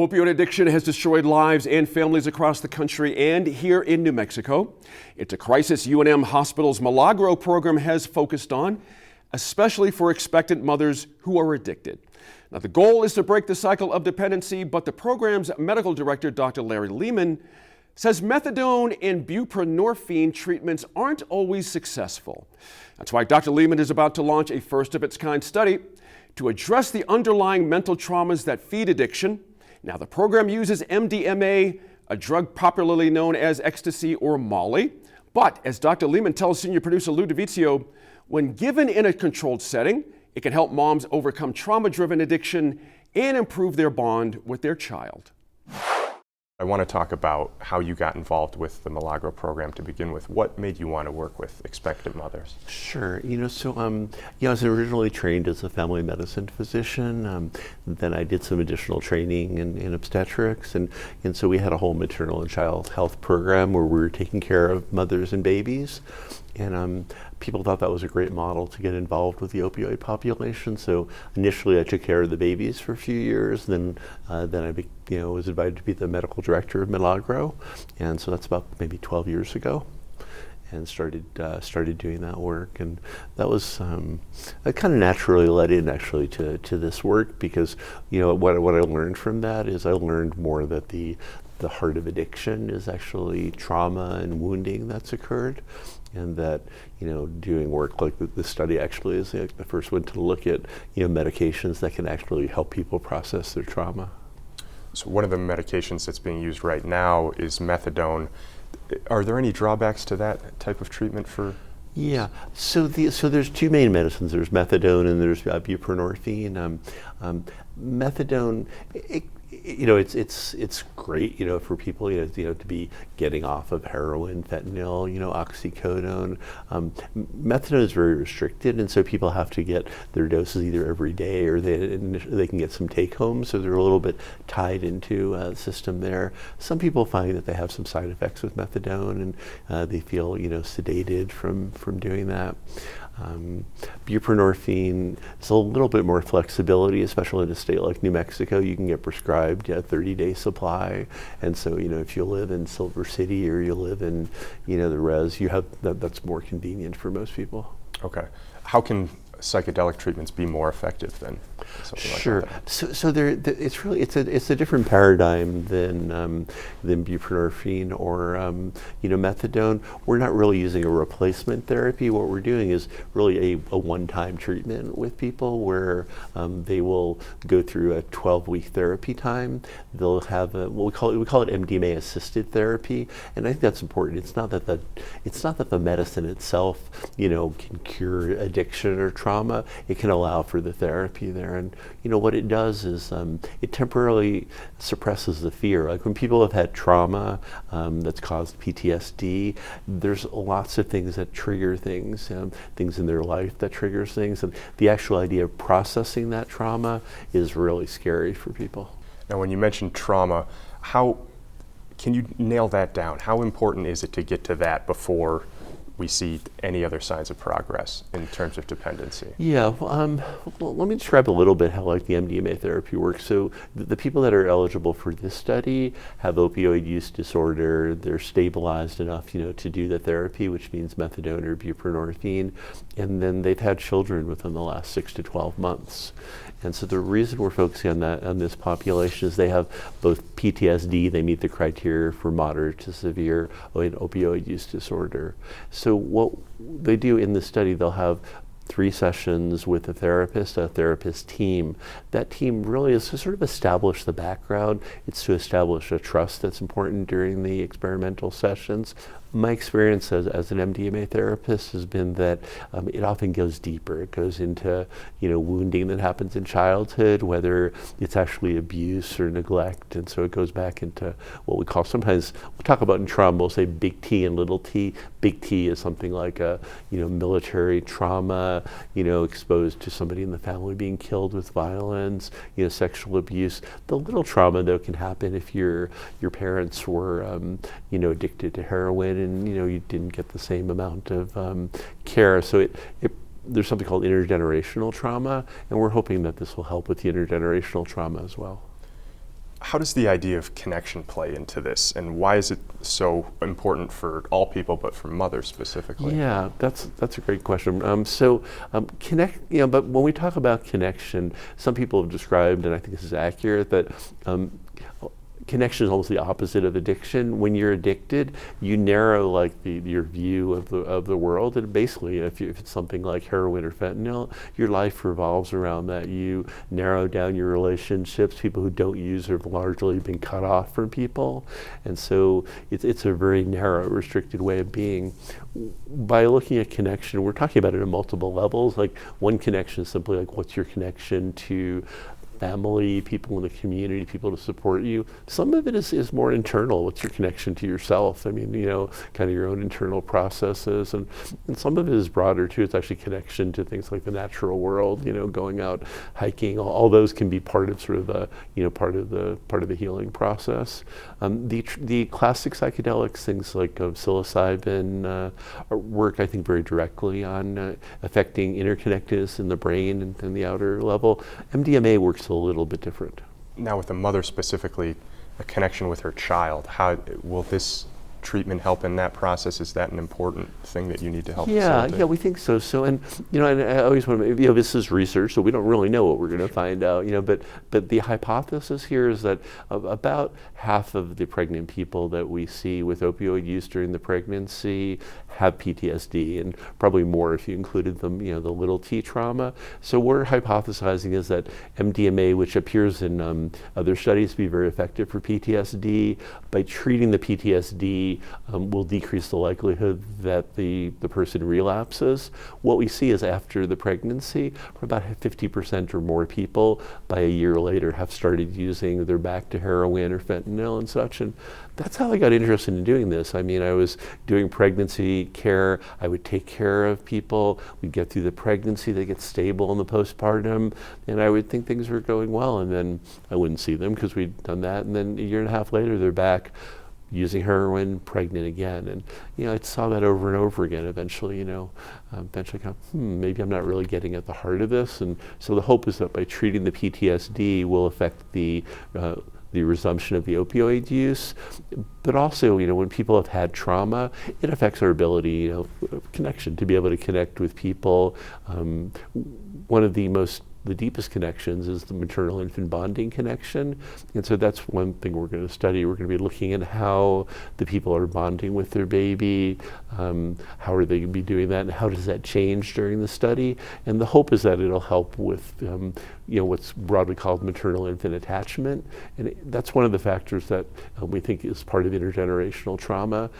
Opioid addiction has destroyed lives and families across the country and here in New Mexico. It's a crisis UNM Hospital's Milagro program has focused on, especially for expectant mothers who are addicted. Now, the goal is to break the cycle of dependency, but the program's medical director, Dr. Larry Lehman, says methadone and buprenorphine treatments aren't always successful. That's why Dr. Lehman is about to launch a first-of-its-kind study to address the underlying mental traumas that feed addiction. Now, the program uses MDMA, a drug popularly known as ecstasy or Molly. But as Dr. Lehman tells senior producer Lou DeVizio, when given in a controlled setting, it can help moms overcome trauma-driven addiction and improve their bond with their child. I want to talk about how you got involved with the Milagro program to begin with. What made you want to work with expectant mothers? Sure. I was originally trained as a family medicine physician. Then I did some additional training in obstetrics, and so we had a whole maternal and child health program where we were taking care of mothers and babies. And people thought that was a great model to get involved with the opioid population. So initially I took care of the babies for a few years. Then I was invited to be the medical director of Milagro. And so that's about maybe 12 years ago. And started doing that work. And that was, I kind of naturally led in actually to this work because, what I learned from that is I learned more that the heart of addiction is actually trauma and wounding that's occurred. And that, doing work like this study actually is the first one to look at, medications that can actually help people process their trauma. So one of the medications that's being used right now is methadone. Are there any drawbacks to that type of treatment for? Yeah, so there's two main medicines. There's methadone and there's buprenorphine. Methadone, it's great, for people, to be getting off of heroin, fentanyl, oxycodone. Methadone is very restricted, and so people have to get their doses either every day or they can get some take home, so they're a little bit tied into the system there. Some people find that they have some side effects with methadone, and they feel, sedated from doing that. Buprenorphine is a little bit more flexibility, especially in a state like New Mexico. You can get prescribed a 30-day supply, and so if you live in Silver City or you live in the res, you have that's more convenient for most people. Okay, how can psychedelic treatments be more effective than something like sure. that? So it's a different paradigm than buprenorphine or methadone. We're not really using a replacement therapy. What we're doing is really a one-time treatment with people where they will go through a 12-week therapy time. They'll have we call it MDMA assisted therapy, and I think that's important. It's not that the medicine itself can cure addiction or trauma. It can allow for the therapy there, and what it does is it temporarily suppresses the fear. Like when people have had trauma that's caused PTSD, there's lots of things that trigger things in their life that triggers things, and the actual idea of processing that trauma is really scary for people. Now, when you mentioned trauma, how can you nail that down? How important is it to get to that before we see any other signs of progress in terms of dependency? Yeah, well, let me describe a little bit how the MDMA therapy works. So the people that are eligible for this study have opioid use disorder. They're stabilized enough, to do the therapy, which means methadone or buprenorphine, and then they've had children within the last 6 to 12 months. And so the reason we're focusing on this population is they have both PTSD, they meet the criteria for moderate to severe opioid use disorder. So what they do in the study, they'll have 3 sessions with a therapist team. That team really is to sort of establish the background. It's to establish a trust that's important during the experimental sessions. My experience as an MDMA therapist has been that it often goes deeper. It goes into wounding that happens in childhood, whether it's actually abuse or neglect, and so it goes back into what we call, sometimes we'll talk about in trauma, we'll say big T and little t. Big T is something like a military trauma, exposed to somebody in the family being killed with violence, sexual abuse. The little trauma though can happen if your parents were addicted to heroin and you didn't get the same amount of care. So there's something called intergenerational trauma, and we're hoping that this will help with the intergenerational trauma as well. How does the idea of connection play into this, and why is it so important for all people, but for mothers specifically? Yeah, that's a great question. But when we talk about connection, some people have described, and I think this is accurate, that connection is almost the opposite of addiction. When you're addicted, you narrow like your view of the world, and basically, if it's something like heroin or fentanyl, your life revolves around that. You narrow down your relationships. People who don't use have largely been cut off from people, and so it's a very narrow, restricted way of being. By looking at connection, we're talking about it at multiple levels. Like one connection is simply like, what's your connection to family, people in the community, people to support you. Some of it is more internal. What's your connection to yourself? I mean, kind of your own internal processes, and some of it is broader too. It's actually connection to things like the natural world. Going out hiking. All those can be part of sort of the part of the healing process. The classic psychedelics, things like psilocybin, work I think very directly on affecting interconnectedness in the brain and the outer level. MDMA works a little bit different. Now with the mother specifically, a connection with her child, how will this treatment help in that process? Is that an important thing that you need to help facilitate? Yeah, we think so. And I always want to, this is research, so we don't really know what we're going to find out. But the hypothesis here is that about half of the pregnant people that we see with opioid use during the pregnancy have PTSD, and probably more if you included them, the little t trauma. So we're hypothesizing is that MDMA, which appears in other studies to be very effective for PTSD, by treating the PTSD, will decrease the likelihood that the person relapses. What we see is after the pregnancy, for about 50% or more people by a year later have started using, they're back to heroin or fentanyl and such. And that's how I got interested in doing this. I mean, I was doing pregnancy care. I would take care of people. We'd get through the pregnancy, they get stable in the postpartum, and I would think things were going well. And then I wouldn't see them because we'd done that. And then a year and a half later, they're back using heroin, pregnant again. And I saw that over and over again. Eventually, maybe I'm not really getting at the heart of this. And so the hope is that by treating the PTSD will affect the resumption of the opioid use, but also, when people have had trauma, it affects our ability, connection, to be able to connect with people. One of the deepest connections is the maternal-infant bonding connection. And so that's one thing we're going to study. We're going to be looking at how the people are bonding with their baby, how are they going to be doing that, and how does that change during the study. And the hope is that it'll help with what's broadly called maternal-infant attachment. And that's one of the factors that we think is part of intergenerational trauma.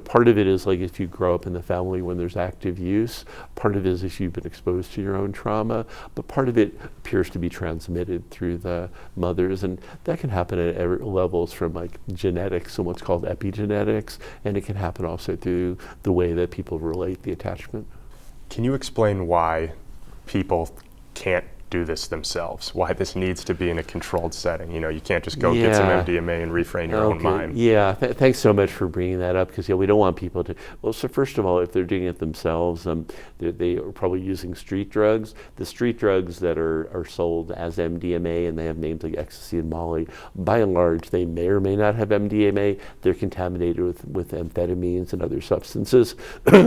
Part of it is like if you grow up in the family when there's active use, part of it is if you've been exposed to your own trauma, but part of it appears to be transmitted through the mothers, and that can happen at every levels, from like genetics and what's called epigenetics, and it can happen also through the way that people relate the attachment. Can you explain why people can't do this themselves, why this needs to be in a controlled setting? You can't just go get some MDMA and refrain your own mind. Yeah, thanks so much for bringing that up, because we don't want people to, so first of all, if they're doing it themselves, they are probably using street drugs. The street drugs that are sold as MDMA, and they have names like ecstasy and Molly, by and large, they may or may not have MDMA. They're contaminated with amphetamines and other substances,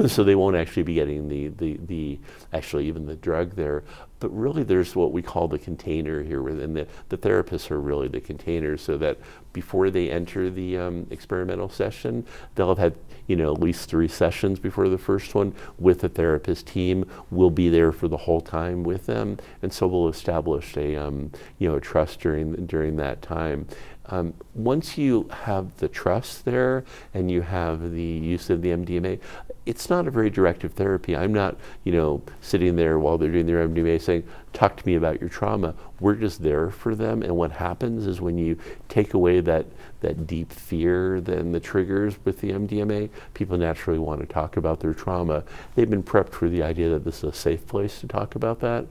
so they won't actually be getting actually even the drug there. But really, there's what we call the container here, within the therapists are really the containers, so that before they enter the experimental session, they'll have had at least 3 sessions before the first one with the therapist team. We'll be there for the whole time with them, and so we'll establish a trust during that time. Once you have the trust there and you have the use of the MDMA, it's not a very directive therapy. I'm not, sitting there while they're doing their MDMA saying, talk to me about your trauma. We're just there for them. And what happens is when you take away that deep fear, then the triggers with the MDMA, people naturally want to talk about their trauma. They've been prepped for the idea that this is a safe place to talk about that.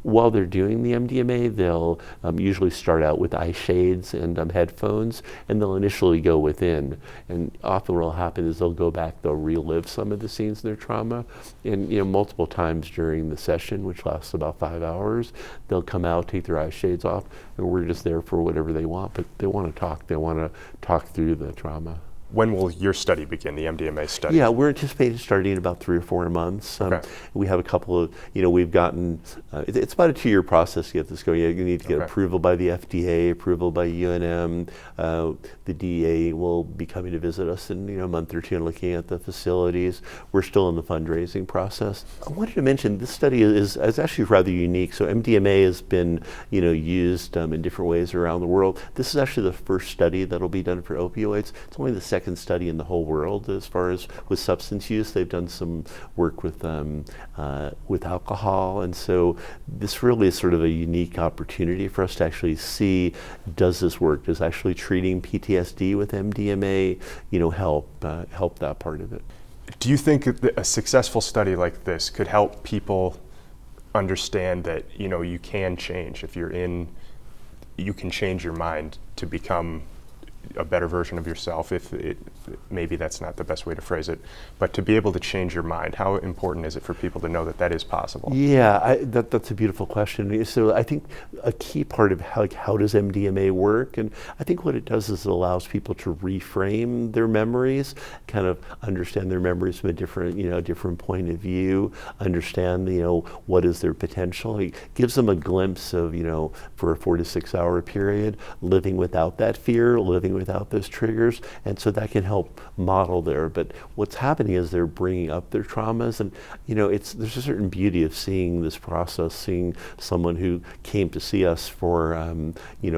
while they're doing the MDMA, they'll usually start out with eye shades and headphones, and they'll initially go within. And often what will happen is they'll go back, they'll relive some of the scenes in their trauma, and multiple times during the session, which lasts about 5 hours, they'll come out, take their eye shades off, and we're just there for whatever they want, but they want to talk. They want to talk through the trauma. When will your study begin, the MDMA study? Yeah, we're anticipating starting in about 3 or 4 months. Okay. We have a couple of, we've gotten, it's about a 2-year process to get this going. You need to get approval by the FDA, approval by UNM. The DEA will be coming to visit us in a month or two and looking at the facilities. We're still in the fundraising process. I wanted to mention this study is actually rather unique. So MDMA has been used in different ways around the world. This is actually the first study that'll be done for opioids. It's only the second study in the whole world as far as with substance use. They've done some work with alcohol, and so this really is sort of a unique opportunity for us to actually see, does this work? Does actually treating PTSD with MDMA help that part of it? Do you think that a successful study like this could help people understand that you can change if you can change your mind to become a better version of yourself, maybe that's not the best way to phrase it, but to be able to change your mind? How important is it for people to know that that is possible? Yeah, that's a beautiful question. So I think a key part of how does MDMA work, and I think what it does is it allows people to reframe their memories, kind of understand their memories from a different point of view, understand what is their potential. It gives them a glimpse of for a 4 to 6 hour period, living without that fear, living without those triggers, and so that can help model there. But what's happening is they're bringing up their traumas, and there's a certain beauty of seeing this process, seeing someone who came to see us for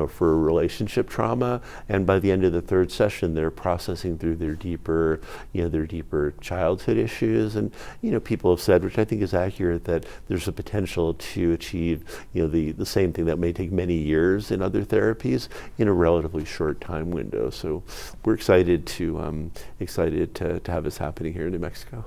for relationship trauma, and by the end of the 3rd session, they're processing through their deeper childhood issues, and people have said, which I think is accurate, that there's a potential to achieve the same thing that may take many years in other therapies in a relatively short time window. So we're excited to have this happening here in New Mexico.